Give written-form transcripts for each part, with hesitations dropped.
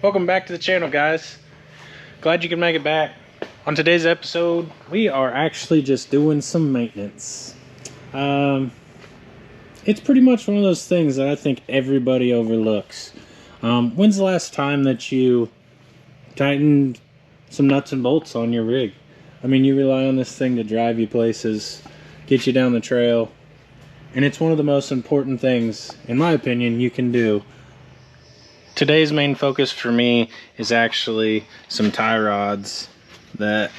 Welcome back to the channel, guys. Glad you can make it back. On today's episode, we are actually just doing some maintenance. It's pretty much one of those things that I think everybody overlooks. When's the last time that you tightened some nuts and bolts on your rig? I mean, you rely on this thing to drive you places, get you down the trail, and it's one of the most important things, in my opinion, you can do. Today's main focus for me is actually some tie rods that,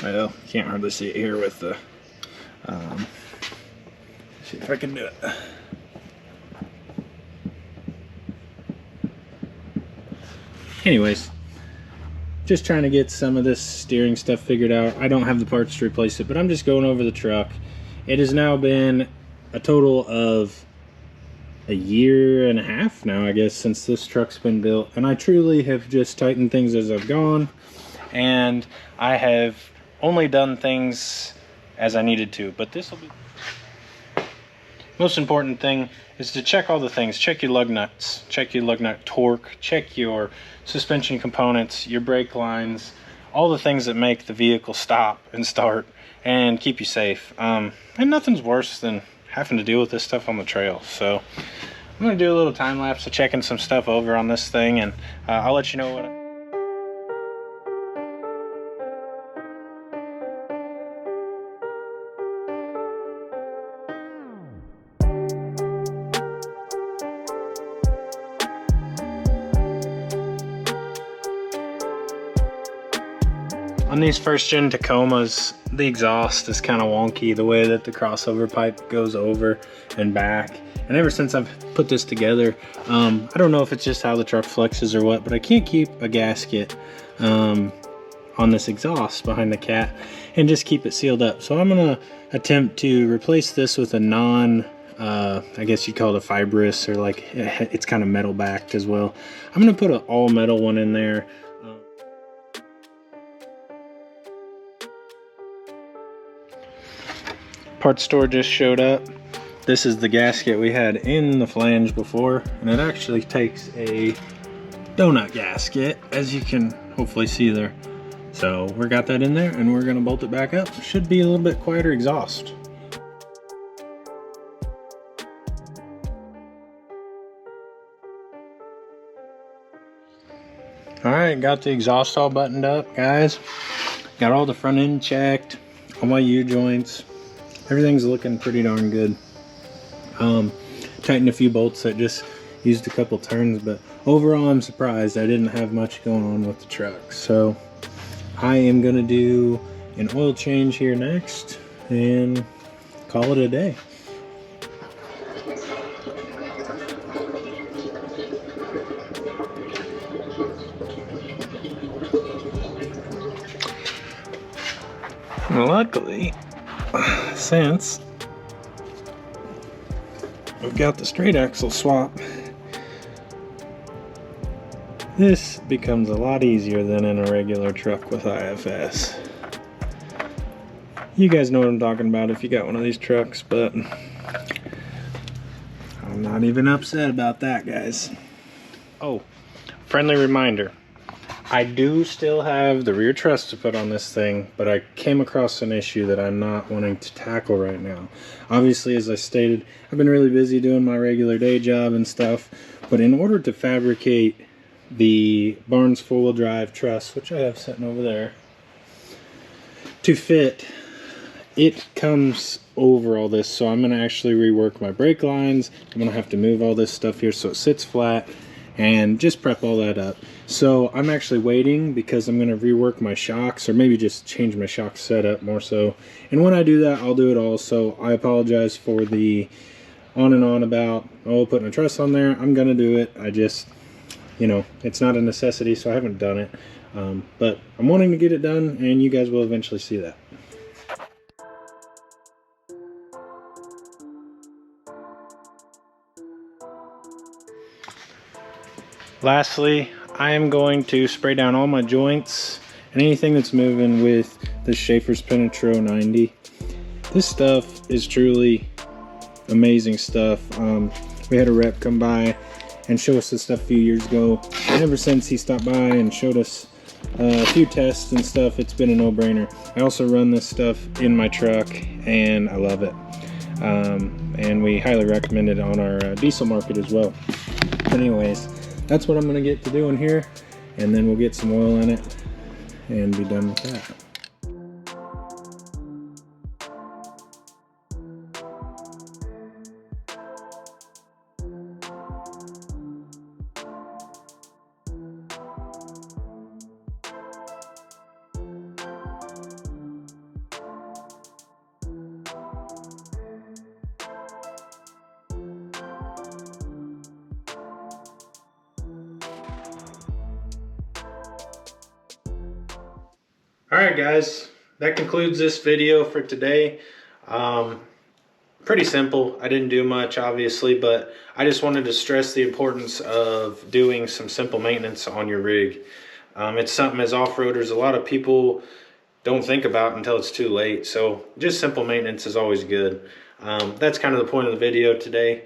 well, can't hardly see it here with the, see if I can do it. Anyways, just trying to get some of this steering stuff figured out. I don't have the parts to replace it, but I'm just going over the truck. It has now been a total of a year and a half now, I guess, since this truck's been built, and I truly have just tightened things as I've gone, and I have only done things as I needed to. But this will be most important thing is to check all the things. Check your lug nuts, check your lug nut torque, check your suspension components, your brake lines, all the things that make the vehicle stop and start and keep you safe. And nothing's worse than having to deal with this stuff on the trail. So I'm going to do a little time lapse of checking some stuff over on this thing, and I'll let you know what on these first gen Tacomas, the exhaust is kind of wonky, the way that the crossover pipe goes over and back. And ever since I've put this together, I don't know if it's just how the truck flexes or what, but I can't keep a gasket on this exhaust behind the cat and just keep it sealed up. So I'm gonna attempt to replace this with a non, I guess you'd call it a fibrous, or like it's kind of metal backed as well. I'm gonna put an all metal one in there. Parts store just showed up. This is the gasket we had in the flange before, and it actually takes a donut gasket, as you can hopefully see there. So we got that in there, and we're gonna bolt it back up. Should be a little bit quieter exhaust. All right, got the exhaust all buttoned up, guys. Got all the front end checked, all my U-joints. Everything's looking pretty darn good. Tightened a few bolts that just used a couple turns, but overall I'm surprised I didn't have much going on with the truck. So I am gonna do an oil change here next and call it a day. Luckily, since we've got the straight axle swap, this becomes a lot easier than in a regular truck with IFS. You guys know what I'm talking about if you got one of these trucks, but I'm not even upset about that, guys. Oh, friendly reminder. I do still have the rear truss to put on this thing, but I came across an issue that I'm not wanting to tackle right now. Obviously, as I stated, I've been really busy doing my regular day job and stuff, but in order to fabricate the Barnes four-wheel drive truss, which I have sitting over there, to fit, it comes over all this. So I'm going to actually rework my brake lines. I'm going to have to move all this stuff here so it sits flat and just prep all that up. So I'm actually waiting because I'm going to rework my shocks, or maybe just change my shock setup more so. And when I do that, I'll do it all. So I apologize for the on and on about, oh, putting a truss on there. I'm going to do it. I just, you know, it's not a necessity, so I haven't done it. But I'm wanting to get it done, and you guys will eventually see that. Lastly, I am going to spray down all my joints and anything that's moving with the Schaefer's Penetro 90. This stuff is truly amazing stuff. We had a rep come by and show us this stuff a few years ago. And ever since he stopped by and showed us a few tests and stuff, it's been a no-brainer. I also run this stuff in my truck and I love it. And we highly recommend it on our diesel market as well. Anyways, that's what I'm going to get to doing here, and then we'll get some oil in it and be done with that. Alright guys, that concludes this video for today. Pretty simple. I didn't do much obviously, but I just wanted to stress the importance of doing some simple maintenance on your rig. It's something as off-roaders a lot of people don't think about until it's too late, so just simple maintenance is always good. That's kind of the point of the video today.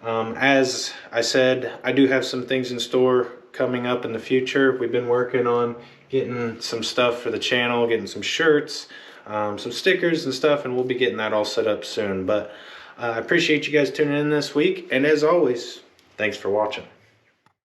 As I said, I do have some things in store coming up in the future. We've been working on getting some stuff for the channel, getting some shirts, some stickers and stuff, and we'll be getting that all set up soon. But I appreciate you guys tuning in this week, and as always, thanks for watching.